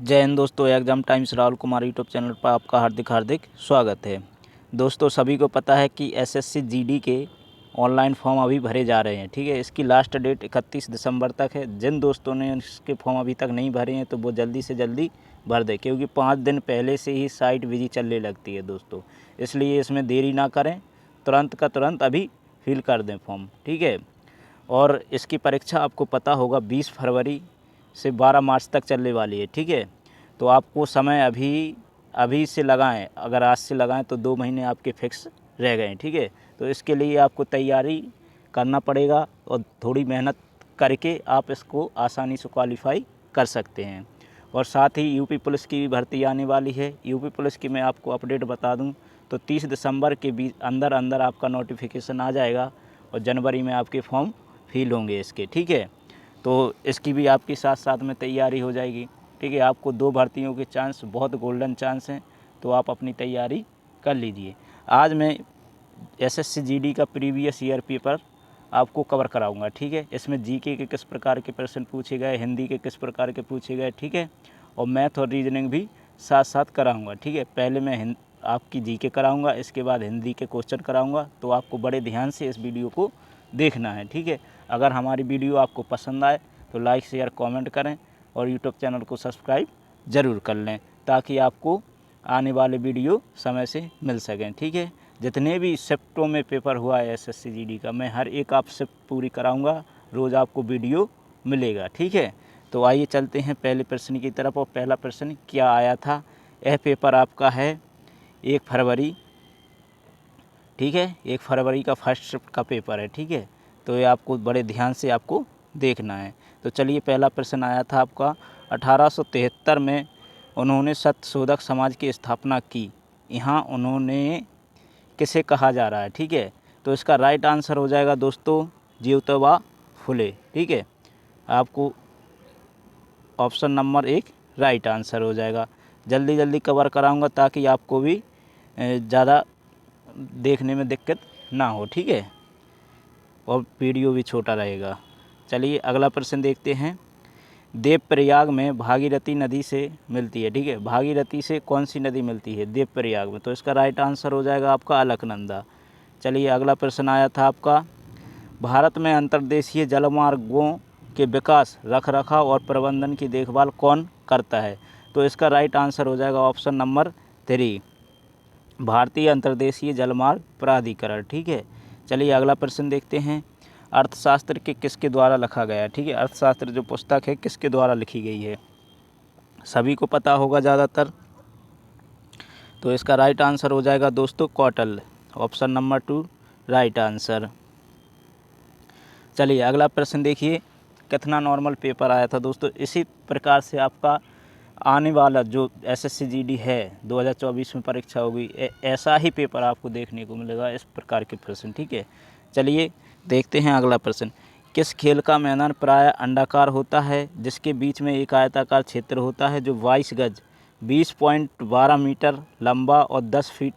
जय हिंद दोस्तों, exam times Rahul Kumar YouTube channel पर आपका हार्दिक हार्दिक स्वागत है। दोस्तों, सभी को पता है कि एसएससी जीडी के ऑनलाइन फॉर्म अभी भरे जा रहे हैं। ठीक है, इसकी लास्ट डेट 31 दिसंबर तक है। जिन दोस्तों ने इसके फॉर्म अभी तक नहीं भरे हैं तो वो जल्दी से जल्दी भर दें, क्योंकि 5 दिन पहले से ही साइट बिजी चलने लगती है दोस्तों। इसलिए इसमें देरी ना करें, तुरंत का तुरंत अभी फिल कर दें फॉर्म। ठीक है, और इसकी परीक्षा आपको पता होगा 20 फरवरी से 12 मार्च तक चलने वाली है। ठीक है, तो आपको समय अभी से लगाएं। अगर आज से लगाएं तो 2 महीने आपके फिक्स रह गए। ठीक है, तो इसके लिए आपको तैयारी करना पड़ेगा और थोड़ी मेहनत करके आप इसको आसानी से क्वालिफाई कर सकते हैं। और साथ ही यूपी पुलिस की भी भर्ती आने वाली है। यूपी पुलिस की मैं आपको अपडेट बता दूं तो 30 दिसंबर के अंदर आपका नोटिफिकेशन आ जाएगा और जनवरी में आपके फॉर्म फिल होंगे इसके। ठीक है, तो इसकी भी आपकी साथ साथ में तैयारी हो जाएगी। ठीक है, आपको 2 भर्तियों के चांस बहुत गोल्डन चांस हैं, तो आप अपनी तैयारी कर लीजिए। आज मैं एसएससी जीडी का प्रीवियस ईयर पेपर आपको कवर कराऊंगा। ठीक है, इसमें जीके के किस प्रकार के प्रश्न पूछे गए, हिंदी के किस प्रकार के पूछे गए। ठीक है, और मैथ और रीजनिंग भी साथ साथ कराऊंगा। ठीक है, पहले मैं आपकी जीके कराऊंगा, इसके बाद हिंदी के क्वेश्चन कराऊंगा। तो आपको बड़े ध्यान से इस वीडियो को देखना है। ठीक है, अगर हमारी वीडियो आपको पसंद आए तो लाइक शेयर कमेंट करें और यूट्यूब चैनल को सब्सक्राइब ज़रूर कर लें, ताकि आपको आने वाले वीडियो समय से मिल सकें। ठीक है, जितने भी शिफ्टों में पेपर हुआ है एसएससी जीडी का, मैं हर एक आप शिफ्ट पूरी कराऊंगा, रोज़ आपको वीडियो मिलेगा। ठीक है, तो आइए चलते हैं पहले प्रश्न की तरफ। और पहला प्रश्न क्या आया था। यह पेपर आपका है 1 फरवरी। ठीक है, 1 फरवरी का फर्स्ट शिफ्ट का पेपर है। ठीक है, तो ये आपको बड़े ध्यान से आपको देखना है। तो चलिए, पहला प्रश्न आया था आपका 1873 में उन्होंने सत्यशोधक समाज की स्थापना की। यहाँ उन्होंने किसे कहा जा रहा है। ठीक है, तो इसका राइट आंसर हो जाएगा दोस्तों ज्योतिबा फुले। ठीक है, आपको ऑप्शन नंबर 1 राइट आंसर हो जाएगा। जल्दी जल्दी कवर कराऊंगा ताकि आपको भी ज़्यादा देखने में दिक्कत ना हो। ठीक है, और वीडियो भी छोटा रहेगा। चलिए अगला प्रश्न देखते हैं। देवप्रयाग में भागीरथी नदी से मिलती है। ठीक है, भागीरथी से कौन सी नदी मिलती है देवप्रयाग में, तो इसका राइट आंसर हो जाएगा आपका अलकनंदा। चलिए अगला प्रश्न आया था आपका, भारत में अंतर्देशीय जलमार्गों के विकास, रखरखाव और प्रबंधन की देखभाल कौन करता है, तो इसका राइट आंसर हो जाएगा ऑप्शन नंबर 3 भारतीय अंतर्देशीय जलमार्ग प्राधिकरण। ठीक है, चलिए अगला प्रश्न देखते हैं। अर्थशास्त्र के किसके द्वारा लिखा गया है। ठीक है, अर्थशास्त्र जो पुस्तक है किसके द्वारा लिखी गई है, सभी को पता होगा ज़्यादातर। तो इसका राइट आंसर हो जाएगा दोस्तों Kautilya, option number 2 right answer. चलिए अगला प्रश्न देखिए, कितना नॉर्मल पेपर आया था दोस्तों। इसी प्रकार से आपका आने वाला जो एसएससी जीडी है 2024 में परीक्षा होगी, ऐसा ही पेपर आपको देखने को मिलेगा, इस प्रकार के प्रश्न। ठीक है, चलिए देखते हैं अगला प्रश्न। किस खेल का मैदान प्राय अंडाकार होता है, जिसके बीच में एक आयताकार क्षेत्र होता है जो 22 गज 20.12 मीटर लंबा और 10 फीट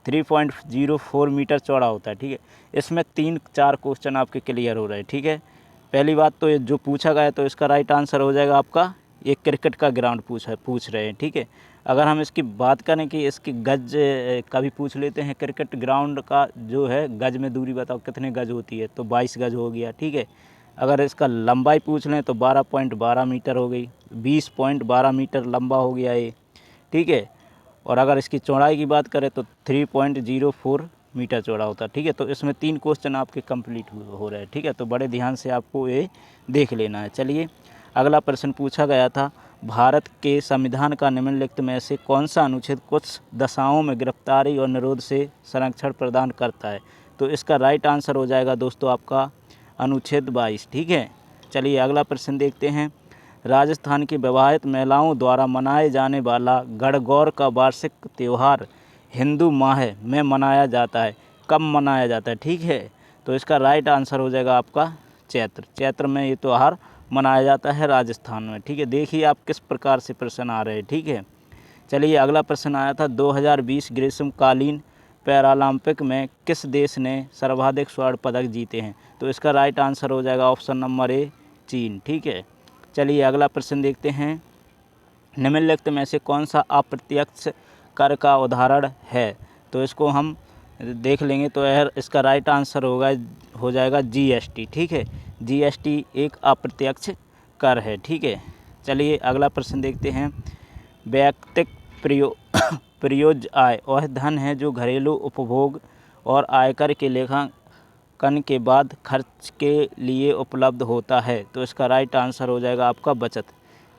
3.04 मीटर चौड़ा होता है। ठीक है, इसमें 3-4 क्वेश्चन आपके क्लियर हो रहे हैं। ठीक है, पहली बात तो ये जो पूछा गया तो इसका राइट आंसर हो जाएगा आपका, ये क्रिकेट का ग्राउंड पूछ रहे हैं। ठीक है, अगर हम इसकी बात करें कि इसकी गज का भी पूछ लेते हैं, क्रिकेट ग्राउंड का जो है गज में दूरी बताओ कितने गज होती है, तो 22 गज हो गया। ठीक है, अगर इसका लंबाई पूछ लें तो 12.12 मीटर हो गई, 20.12 मीटर लंबा हो गया ये। ठीक है, और अगर इसकी चौड़ाई की बात करें तो 3.04 मीटर चौड़ा होता है। ठीक है, तो इसमें 3 क्वेश्चन आपके कंप्लीट हो रहे हैं। ठीक है, तो बड़े ध्यान से आपको ये देख लेना है। चलिए अगला प्रश्न पूछा गया था, भारत के संविधान का निम्नलिखित में से कौन सा अनुच्छेद कुछ दशाओं में गिरफ्तारी और निरोध से संरक्षण प्रदान करता है, तो इसका राइट आंसर हो जाएगा दोस्तों आपका अनुच्छेद 22। ठीक है, चलिए अगला प्रश्न देखते हैं। राजस्थान की विवाहित महिलाओं द्वारा मनाए जाने वाला गणगौर का वार्षिक त्यौहार हिंदू माह में मनाया जाता है, कब मनाया जाता है। ठीक है, तो इसका राइट आंसर हो जाएगा आपका चैत्र में ये त्यौहार मनाया जाता है राजस्थान में। ठीक है, देखिए आप किस प्रकार से प्रश्न आ रहे हैं। ठीक है, चलिए अगला प्रश्न आया था, 2020 ग्रीष्मकालीन पैरालंपिक में किस देश ने सर्वाधिक स्वर्ण पदक जीते हैं, तो इसका राइट आंसर हो जाएगा ऑप्शन नंबर 1 चीन। ठीक है, चलिए अगला प्रश्न देखते हैं। निम्नलिखित में से कौन सा अप्रत्यक्ष कर का उदाहरण है? तो इसको हम देख लेंगे। तो यार इसका राइट आंसर हो जाएगा जीएसटी। ठीक है, जीएसटी एक अप्रत्यक्ष कर है। ठीक है, चलिए अगला प्रश्न देखते हैं। वैयक्तिक प्रयोज्य आय वह धन है जो घरेलू उपभोग और आयकर के लेखांकन के बाद खर्च के लिए उपलब्ध होता है। तो इसका राइट आंसर हो जाएगा आपका बचत।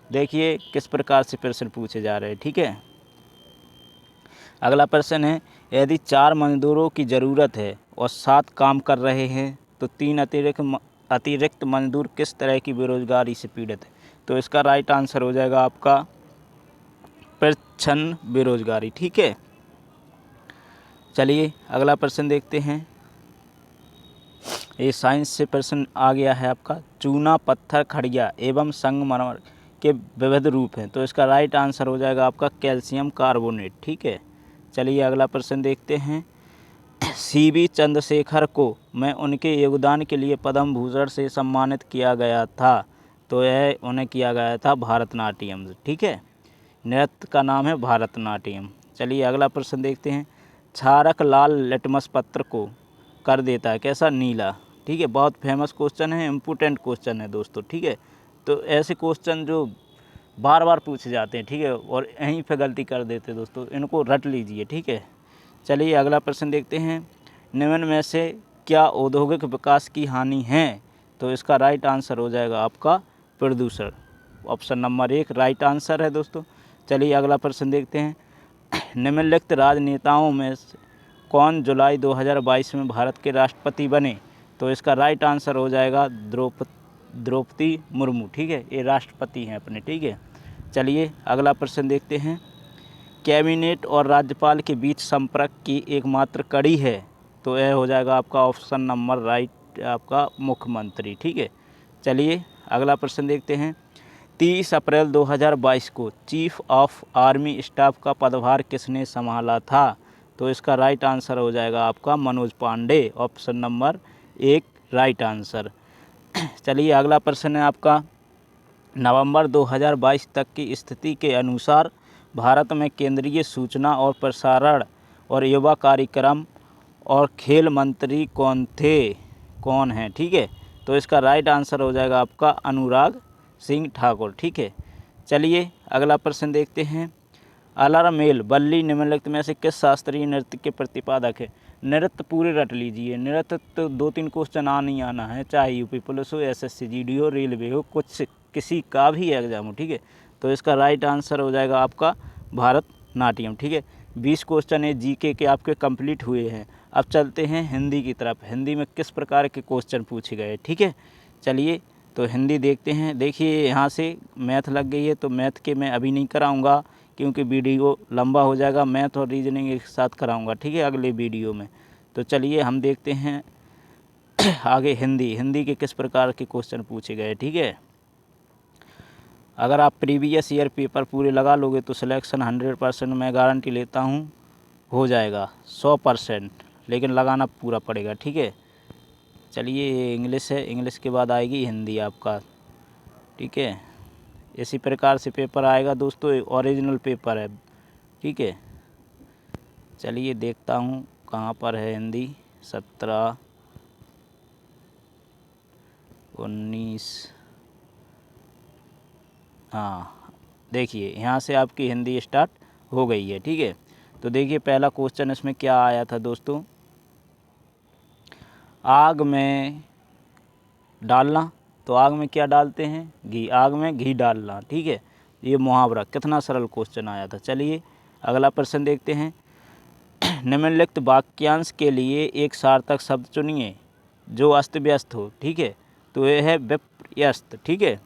देखिए किस प्रकार से प्रश्न पूछे जा रहे हैं। ठीक है, अगला प्रश्न है, यदि 4 मजदूरों की ज़रूरत है और 7 काम कर रहे हैं तो 3 अतिरिक्त मजदूर किस तरह की बेरोजगारी से पीड़ित है? तो इसका राइट आंसर हो जाएगा आपका प्रच्छन्न बेरोजगारी। ठीक है, चलिए अगला प्रश्न देखते हैं। ये साइंस से प्रश्न आ गया है आपका। चूना, पत्थर, खड़िया एवं संगमरमर के विविध रूप हैं। तो इसका राइट आंसर हो जाएगा आपका कैल्शियम कार्बोनेट। ठीक है, चलिए अगला प्रश्न देखते हैं। सीवी चंद्रशेखर को मैं उनके योगदान के लिए पद्म भूषण से सम्मानित किया गया था। तो यह उन्हें किया गया था भरतनाट्यम। ठीक है, नृत्य का नाम है भरतनाट्यम। चलिए अगला प्रश्न देखते हैं। क्षारक लाल लिटमस पत्र को कर देता है कैसा? नीला। ठीक है, बहुत फेमस क्वेश्चन है, इम्पोर्टेंट क्वेश्चन है दोस्तों। ठीक है, तो ऐसे क्वेश्चन जो बार बार पूछे जाते हैं, ठीक है, और यहीं पे गलती कर देते हैं दोस्तों, इनको रट लीजिए। ठीक है, चलिए अगला प्रश्न देखते हैं। निम्न में से क्या औद्योगिक विकास की हानि है? तो इसका राइट आंसर हो जाएगा आपका प्रदूषण। ऑप्शन नंबर 1 राइट आंसर है दोस्तों। चलिए अगला प्रश्न देखते हैं। निम्नलिखित राजनेताओं में से कौन जुलाई 2022 में भारत के राष्ट्रपति बने? तो इसका राइट आंसर हो जाएगा द्रौपदी मुर्मू। ठीक है, ये राष्ट्रपति हैं अपने। ठीक है, चलिए अगला प्रश्न देखते हैं। कैबिनेट और राज्यपाल के बीच संपर्क की एकमात्र कड़ी है। तो यह हो जाएगा आपका ऑप्शन नंबर राइट आपका मुख्यमंत्री। ठीक है, चलिए अगला प्रश्न देखते हैं। 30 अप्रैल 2022 को चीफ ऑफ आर्मी स्टाफ का पदभार किसने संभाला था? तो इसका राइट आंसर हो जाएगा आपका Manoj Pande. Option number 1 right answer. चलिए अगला प्रश्न है आपका। नवंबर 2022 तक की स्थिति के अनुसार भारत में केंद्रीय सूचना और प्रसारण और युवा कार्यक्रम और खेल मंत्री कौन हैं? ठीक है, तो इसका राइट आंसर हो जाएगा आपका अनुराग सिंह ठाकुर। ठीक है, चलिए अगला प्रश्न देखते हैं। अलरमेल बल्ली निम्नलिखित में से किस शास्त्रीय नृत्य के प्रतिपादक है? नृत्य पूरे रट लीजिए। नृत्य तो 2-3 क्वेश्चन आना है, चाहे यूपी पुलिस हो, एसएससी जीडी हो, रेलवे हो, कुछ किसी का भी एग्जाम हो। ठीक है, तो इसका राइट आंसर हो जाएगा आपका भरतनाट्यम। ठीक है, 20 क्वेश्चन है जीके के आपके कंप्लीट हुए हैं। अब चलते हैं हिंदी की तरफ। हिंदी में किस प्रकार के क्वेश्चन पूछे गए? ठीक है, चलिए तो हिंदी देखते हैं। देखिए यहाँ से मैथ लग गई है, तो मैथ के मैं अभी नहीं कराऊंगा क्योंकि वीडियो लंबा हो जाएगा। मैथ और रीजनिंग एक साथ कराऊंगा, ठीक है, अगले वीडियो में। तो चलिए हम देखते हैं आगे हिंदी के किस प्रकार के क्वेश्चन पूछे गए। ठीक है, अगर आप प्रीवियस ईयर पेपर पूरे लगा लोगे तो सिलेक्शन 100% मैं गारंटी लेता हूँ हो जाएगा, 100%, लेकिन लगाना पूरा पड़ेगा। ठीक है, चलिए इंग्लिश है, इंग्लिश के बाद आएगी हिंदी आपका। ठीक है, इसी प्रकार से पेपर आएगा दोस्तों, ओरिजिनल पेपर है। ठीक है, चलिए देखता हूँ कहाँ पर है हिंदी। 17, 19, हाँ देखिए यहाँ से आपकी हिंदी स्टार्ट हो गई है। ठीक है, तो देखिए पहला क्वेश्चन इसमें क्या आया था दोस्तों, आग में डालना। तो आग में क्या डालते हैं? घी। आग में घी डालना। ठीक है, ये मुहावरा कितना सरल क्वेश्चन आया था। चलिए अगला प्रश्न देखते हैं। निम्नलिखित वाक्यांश के लिए एक सार्थक शब्द चुनिए जो अस्त व्यस्त हो। ठीक है, तो यह है विपर्यस्त। ठीक है,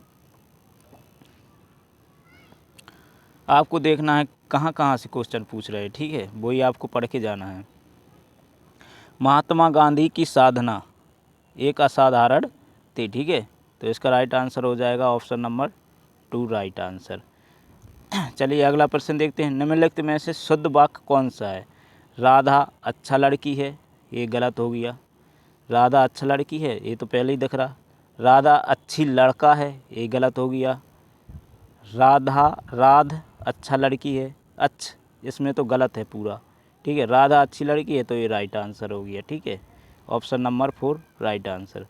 आपको देखना है कहाँ कहाँ से क्वेश्चन पूछ रहे हैं। ठीक है, वही आपको पढ़ के जाना है। महात्मा गांधी की साधना एक असाधारण थी। ठीक है, तो इसका राइट आंसर हो जाएगा ऑप्शन नंबर 2 राइट आंसर। चलिए अगला प्रश्न देखते हैं। निम्नलिखित में से शुद्ध वाक्य कौन सा है? राधा अच्छा लड़की है, ये गलत हो गया। राधा अच्छा लड़की है, ये तो पहले ही दिख रहा। राधा अच्छी लड़का है, ये गलत हो गया। राधा अच्छा लड़की है, अच्छा इसमें तो गलत है पूरा, ठीक है। राधा अच्छी लड़की है, तो ये राइट आंसर हो गया, ठीक है। Option number 4 right answer.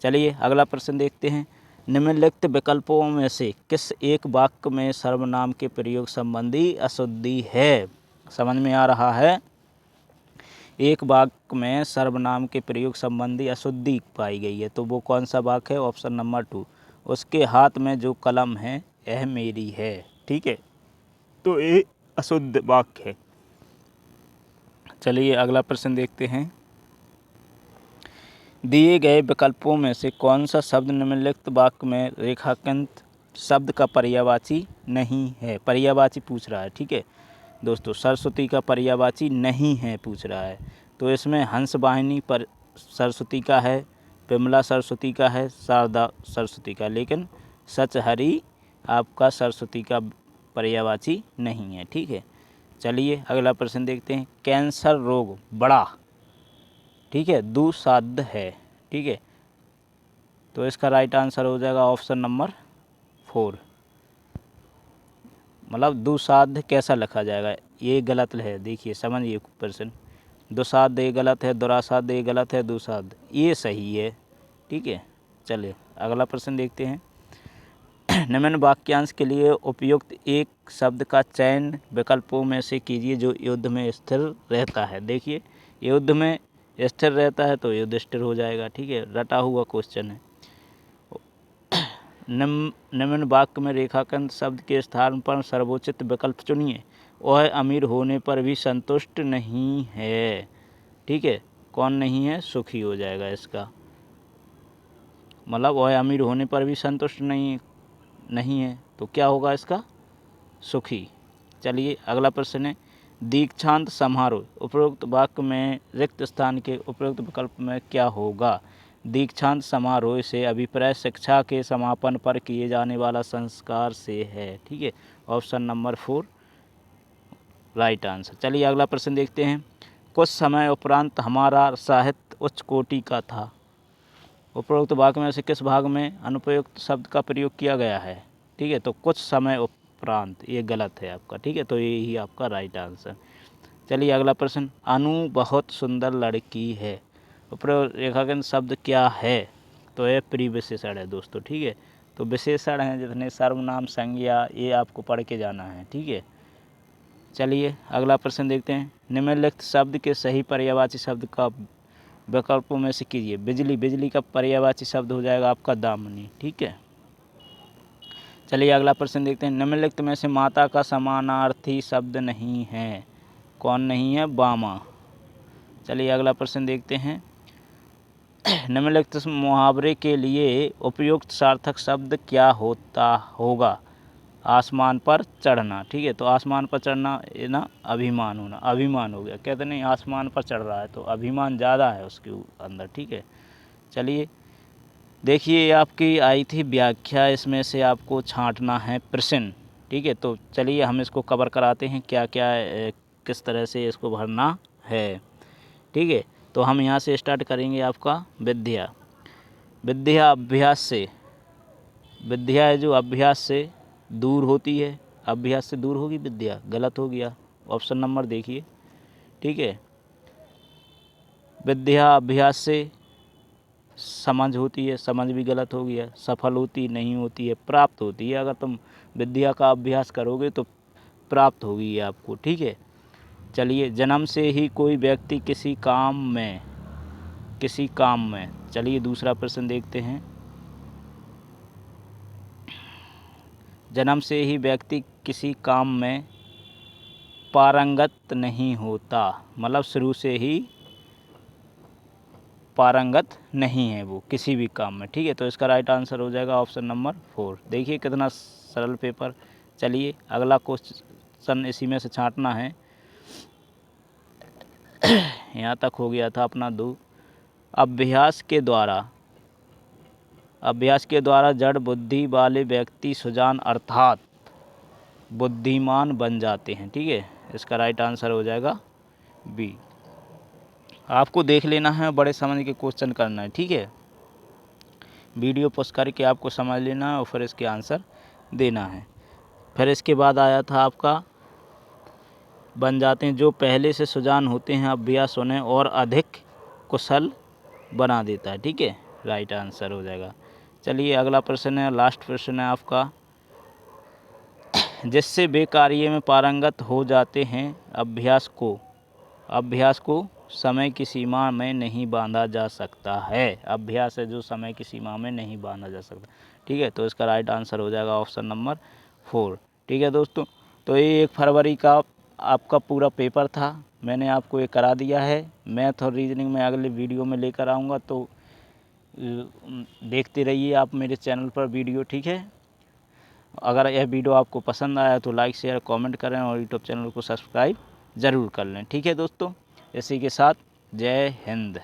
चलिए अगला प्रश्न देखते हैं। निम्नलिखित विकल्पों में से किस एक वाक्य में सर्वनाम के प्रयोग संबंधी अशुद्धि है? समझ में आ रहा है? एक वाक्य में सर्वनाम के प्रयोग संबंधी अशुद्धि पाई गई है, तो वो कौन सा वाक्य है? ऑप्शन नंबर 2, उसके हाथ में जो कलम है यह मेरी है, ठीक है। तो ये अशुद्ध वाक्य है। चलिए अगला प्रश्न देखते हैं। दिए गए विकल्पों में से कौन सा शब्द निम्नलिखित वाक्य में रेखांकित शब्द का पर्यायवाची नहीं है? पर्यायवाची पूछ रहा है, ठीक है दोस्तों। सरस्वती का पर्यायवाची नहीं है पूछ रहा है, तो इसमें हंस वाहिनी पर सरस्वती का है, विमला सरस्वती का है, शारदा सरस्वती का, लेकिन सच हरी आपका सरस्वती का पर्यायवाची नहीं है, ठीक है। चलिए अगला प्रश्न देखते हैं। कैंसर रोग बड़ा, ठीक है, दुस्साध्य है, ठीक है, तो इसका राइट आंसर हो जाएगा ऑप्शन नंबर 4। मतलब दुस्साध्य कैसा लिखा जाएगा, ये गलत है, देखिए समझिए प्रश्न। दुस्साध्य ये गलत है, दुरासाध्य ये गलत है, दुस्साध्य ये सही है, ठीक है। चलिए अगला प्रश्न देखते हैं। निम्न वाक्यांश के लिए उपयुक्त एक शब्द का चयन विकल्पों में से कीजिए जो युद्ध में स्थिर रहता है। देखिए युद्ध में स्थिर रहता है तो युधिष्ठिर हो जाएगा, ठीक है, रटा हुआ क्वेश्चन है। निम्न वाक्य में रेखांकित शब्द के स्थान पर सर्वोचित विकल्प चुनिए। वह अमीर होने पर भी संतुष्ट नहीं है, ठीक है, कौन नहीं है? सुखी हो जाएगा इसका। मतलब वह अमीर होने पर भी संतुष्ट नहीं है, तो क्या होगा इसका? सुखी। चलिए अगला प्रश्न है। दीक्षांत समारोह उपरोक्त वाक्य में रिक्त स्थान के उपरोक्त विकल्प में क्या होगा? दीक्षांत समारोह से अभिप्राय शिक्षा के समापन पर किए जाने वाला संस्कार से है, ठीक है। Option number 4 right answer. चलिए अगला प्रश्न देखते हैं। कुछ समय उपरांत हमारा साहित्य उच्च कोटि का था। उपरोक्त वाक्य में से किस भाग में अनुपयुक्त शब्द का प्रयोग किया गया है? ठीक है, तो कुछ समय उपरांत ये गलत है आपका, ठीक है, तो ये ही आपका राइट आंसर। चलिए अगला प्रश्न। अनु बहुत सुंदर लड़की है। उपरोक्त रेखांकन शब्द क्या है? तो ये प्री विशेषण है दोस्तों, ठीक है। तो विशेषण हैं जितने सर्वनाम संज्ञा ये आपको पढ़ के जाना है, ठीक है। चलिए अगला प्रश्न देखते हैं। निम्नलिखित शब्द के सही पर्यायवाची शब्द का विकल्पों में से कीजिए। बिजली, बिजली का पर्यायवाची शब्द हो जाएगा आपका दामिनी, ठीक है। चलिए अगला प्रश्न देखते हैं। निम्नलिखित में से माता का समानार्थी शब्द नहीं है, कौन नहीं है? बामा। चलिए अगला प्रश्न देखते हैं। निम्नलिखित मुहावरे के लिए उपयुक्त सार्थक शब्द क्या होगा? आसमान पर चढ़ना, ठीक है, तो आसमान पर चढ़ना ये ना अभिमान होना, अभिमान हो गया। कहते नहीं आसमान पर चढ़ रहा है, तो अभिमान ज़्यादा है उसके अंदर, ठीक है। चलिए देखिए ये आपकी आई थी व्याख्या, इसमें से आपको छांटना है प्रश्न, ठीक है। तो चलिए हम इसको कवर कराते हैं क्या क्या किस तरह से इसको भरना है, ठीक है। तो हम यहाँ से स्टार्ट करेंगे आपका विद्या। विद्या अभ्यास से, विद्या है जो अभ्यास से दूर होती है, अभ्यास से दूर होगी विद्या, गलत हो गया। ऑप्शन नंबर देखिए, ठीक है। विद्या अभ्यास से समझ होती है, समझ भी गलत हो गया। सफल होती नहीं होती है, प्राप्त होती है। अगर तुम विद्या का अभ्यास करोगे तो प्राप्त होगी आपको, ठीक है। चलिए जन्म से ही कोई व्यक्ति किसी काम में, चलिए दूसरा प्रश्न देखते हैं। जन्म से ही व्यक्ति किसी काम में पारंगत नहीं होता, मतलब शुरू से ही पारंगत नहीं है वो किसी भी काम में, ठीक है। तो इसका राइट आंसर हो जाएगा ऑप्शन नंबर 4। देखिए कितना सरल पेपर। चलिए अगला क्वेश्चन इसी में से छांटना है। यहाँ तक हो गया था अपना 2। अभ्यास के द्वारा जड़ बुद्धि वाले व्यक्ति सुजान अर्थात बुद्धिमान बन जाते हैं, ठीक है। इसका राइट आंसर हो जाएगा बी। आपको देख लेना है, बड़े समझ के क्वेश्चन करना है, ठीक है। वीडियो पॉज करके आपको समझ लेना है और फिर इसके आंसर देना है। फिर इसके बाद आया था आपका बन जाते हैं, जो पहले से सुजान होते हैं अभ्यास उन्हें और अधिक कुशल बना देता है। ठीक है, राइट आंसर हो जाएगा। चलिए अगला प्रश्न है, लास्ट प्रश्न है आपका, जिससे वे कार्य में पारंगत हो जाते हैं। अभ्यास को समय की सीमा में नहीं बांधा जा सकता है। अभ्यास है जो समय की सीमा में नहीं बांधा जा सकता। ठीक है, तो इसका राइट आंसर हो जाएगा ऑप्शन नंबर 4। ठीक है दोस्तों, तो ये 1 फरवरी का आपका पूरा पेपर था, मैंने आपको ये करा दिया है। मैथ और रीजनिंग में अगले वीडियो में लेकर आऊँगा, तो देखते रहिए आप मेरे चैनल पर वीडियो। ठीक है, अगर यह वीडियो आपको पसंद आया तो लाइक शेयर कमेंट करें और यूट्यूब चैनल को सब्सक्राइब ज़रूर कर लें। ठीक है दोस्तों, इसी के साथ जय हिंद।